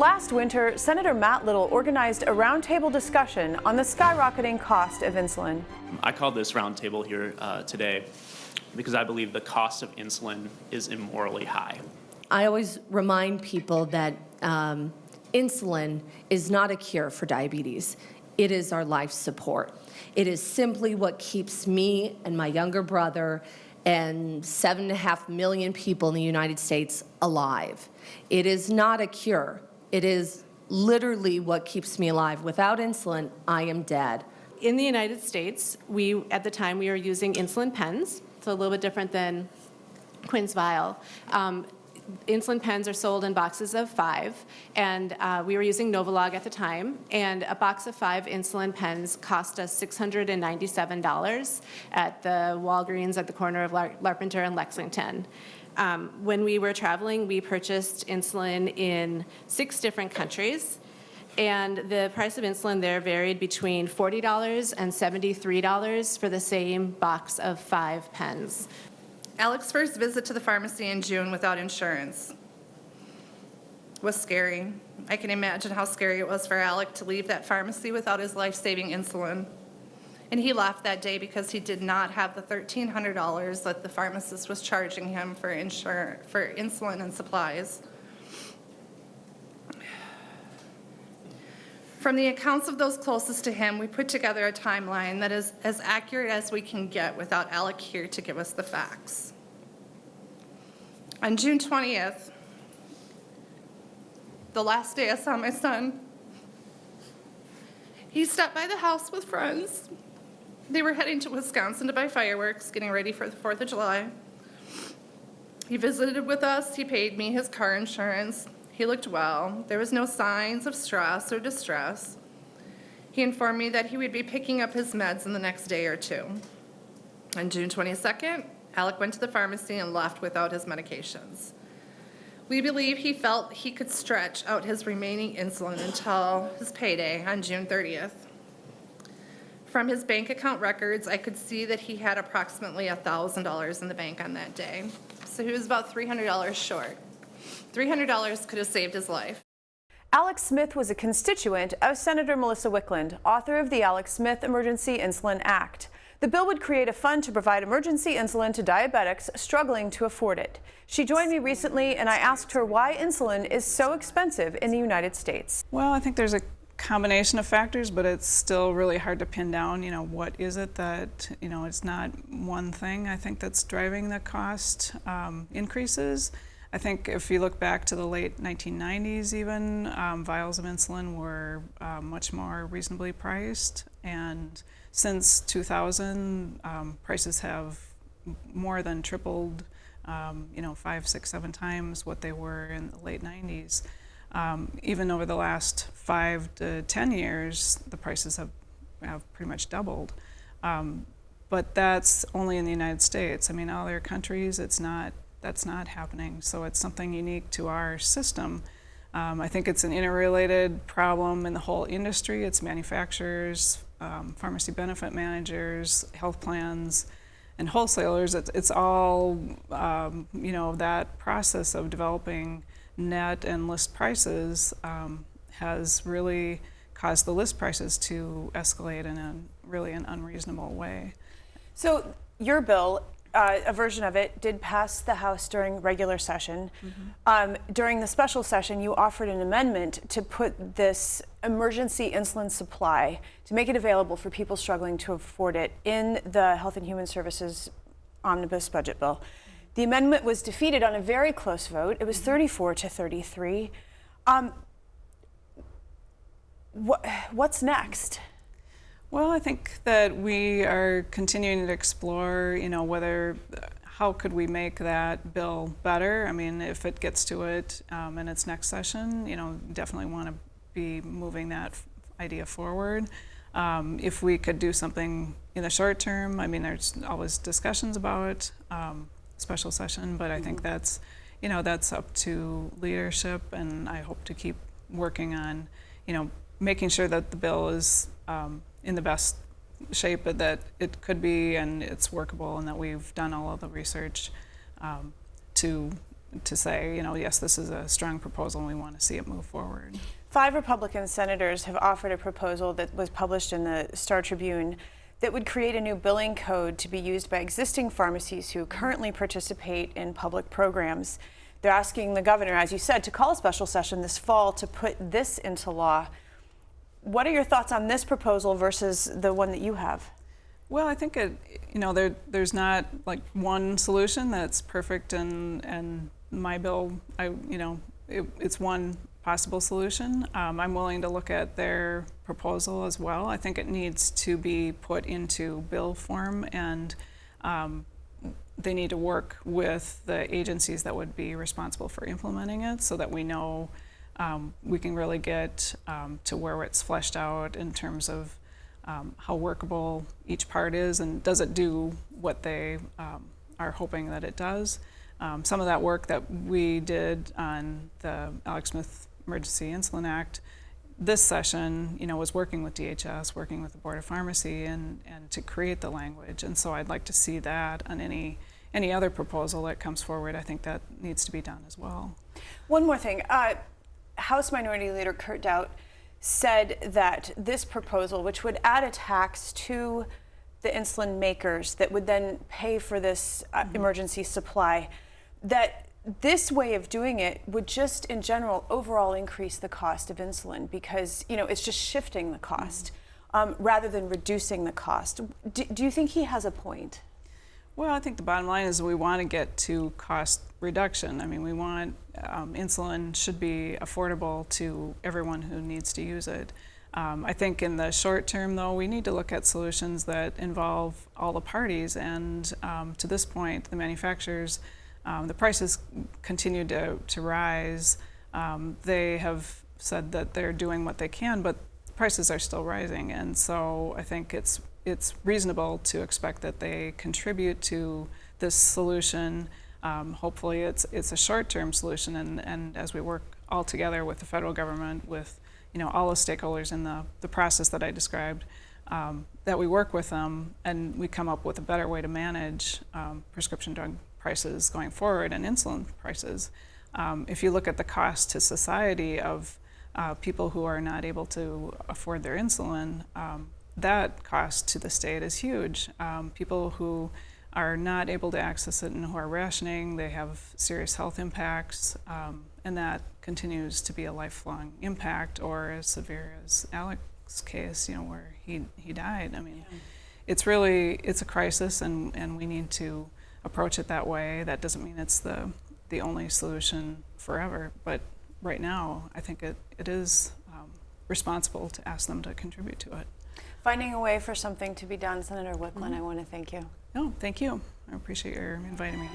Last winter, Senator Matt Little organized a roundtable discussion on the skyrocketing cost of insulin. I called this roundtable here today because I believe the cost of insulin is immorally high. I always remind people that insulin is not a cure for diabetes. It is our life support. It is simply what keeps me and my younger brother and 7.5 million people in the United States alive. It is not a cure. It is literally what keeps me alive. Without insulin, I am dead. In the United States, at the time we were using insulin pens, so a little bit different than Quinn's vial. Insulin pens are sold in boxes of 5, and we were using Novolog at the time, and a box of 5 insulin pens cost us $697 at the Walgreens at the corner of Larpenteur and Lexington. When we were traveling, we purchased insulin in 6 different countries, and the price of insulin there varied between $40 and $73 for the same box of 5 pens. Alec's first visit to the pharmacy in June without insurance was scary. I can imagine how scary it was for Alec to leave that pharmacy without his life-saving insulin. And he left that day because he did not have the $1,300 that the pharmacist was charging him for insulin and supplies. From the accounts of those closest to him, we put together a timeline that is as accurate as we can get without Alec here to give us the facts. On June 20th, the last day I saw my son, he stopped by the house with friends. They were heading to Wisconsin to buy fireworks, getting ready for the 4th of July. He visited with us. He paid me his car insurance. He looked well. There was no signs of stress or distress. He informed me that he would be picking up his meds in the next day or 2. On June 22nd, Alec went to the pharmacy and left without his medications. We believe he felt he could stretch out his remaining insulin until his payday on June 30th. From his bank account records, I could see that he had approximately $1,000 in the bank on that day. So he was about $300 short. $300 could have saved his life. Alec Smith was a constituent of Senator Melissa Wiklund, author of the Alec Smith Emergency Insulin Act. The bill would create a fund to provide emergency insulin to diabetics struggling to afford it. She joined me recently, and I asked her why insulin is so expensive in the United States. Well, I think there's a combination of factors, but it's still really hard to pin down, what is it that, it's not one thing, I think, that's driving the cost increases. I think if you look back to the late 1990s even, vials of insulin were much more reasonably priced, and since 2000, prices have more than tripled, 5, 6, 7 times what they were in the late 90s. Even over the last 5 to 10 years, the prices have pretty much doubled. But that's only in the United States. I mean, other countries, that's not happening. So it's something unique to our system. I think it's an interrelated problem in the whole industry. It's manufacturers, pharmacy benefit managers, health plans, and wholesalers. It's all, that process of developing net and list prices has really caused the list prices to escalate in an unreasonable way. So your bill, a version of it, did pass the House during regular session. Mm-hmm. During the special session, you offered an amendment to put this emergency insulin supply, to make it available for people struggling to afford it, in the Health and Human Services Omnibus Budget Bill. The amendment was defeated on a very close vote. It was 34 to 33. What's next? Well, I think that we are continuing to explore, how could we make that bill better? I mean, if it gets to it in its next session, definitely want to be moving that idea forward. If we could do something in the short term, I mean, there's always discussions about special session, but I think that's up to leadership, and I hope to keep working on, making sure that the bill is in the best shape that it could be, and it's workable, and that we've done all of the research to to say, yes, this is a strong proposal and we want to see it move forward. 5 Republican senators have offered a proposal that was published in the Star Tribune that would create a new billing code to be used by existing pharmacies who currently participate in public programs. They're asking the governor, as you said, to call a special session this fall to put this into law. What are your thoughts on this proposal versus the one that you have? Well, I think there's not like one solution that's perfect, and my bill, it's one possible solution. I'm willing to look at their proposal as well. I think it needs to be put into bill form, and they need to work with the agencies that would be responsible for implementing it, so that we know we can really get to where it's fleshed out in terms of how workable each part is, and does it do what they are hoping that it does. Some of that work that we did on the Alec Smith Emergency Insulin Act this session, was working with DHS, working with the Board of Pharmacy, and to create the language. And so I'd like to see that on any other proposal that comes forward. I think that needs to be done as well. One more thing. House Minority Leader Kurt Doubt said that this proposal, which would add a tax to the insulin makers that would then pay for this emergency supply, that this way of doing it would just in general overall increase the cost of insulin, because it's just shifting the cost rather than reducing the cost. Do you think he has a point? Well, I think the bottom line is we want to get to cost reduction. I mean, we want insulin should be affordable to everyone who needs to use it. I think in the short term, though, we need to look at solutions that involve all the parties. And to this point, the manufacturers, the prices continue to rise. They have said that they're doing what they can, but prices are still rising. And so I think it's reasonable to expect that they contribute to this solution. Hopefully it's a short-term solution, and as we work all together with the federal government, with all the stakeholders in the process that I described, that we work with them and we come up with a better way to manage prescription drug prices going forward and insulin prices. If you look at the cost to society of people who are not able to afford their insulin, that cost to the state is huge. People who are not able to access it and who are rationing, they have serious health impacts, and that continues to be a lifelong impact, or as severe as Alec's case, where he died. I mean, it's a crisis, and we need to approach it that way. That doesn't mean it's the only solution forever, but right now, I think it is responsible to ask them to contribute to it. Finding a way for something to be done. Senator Wiklund, I want to thank you. No, thank you. I appreciate your inviting me.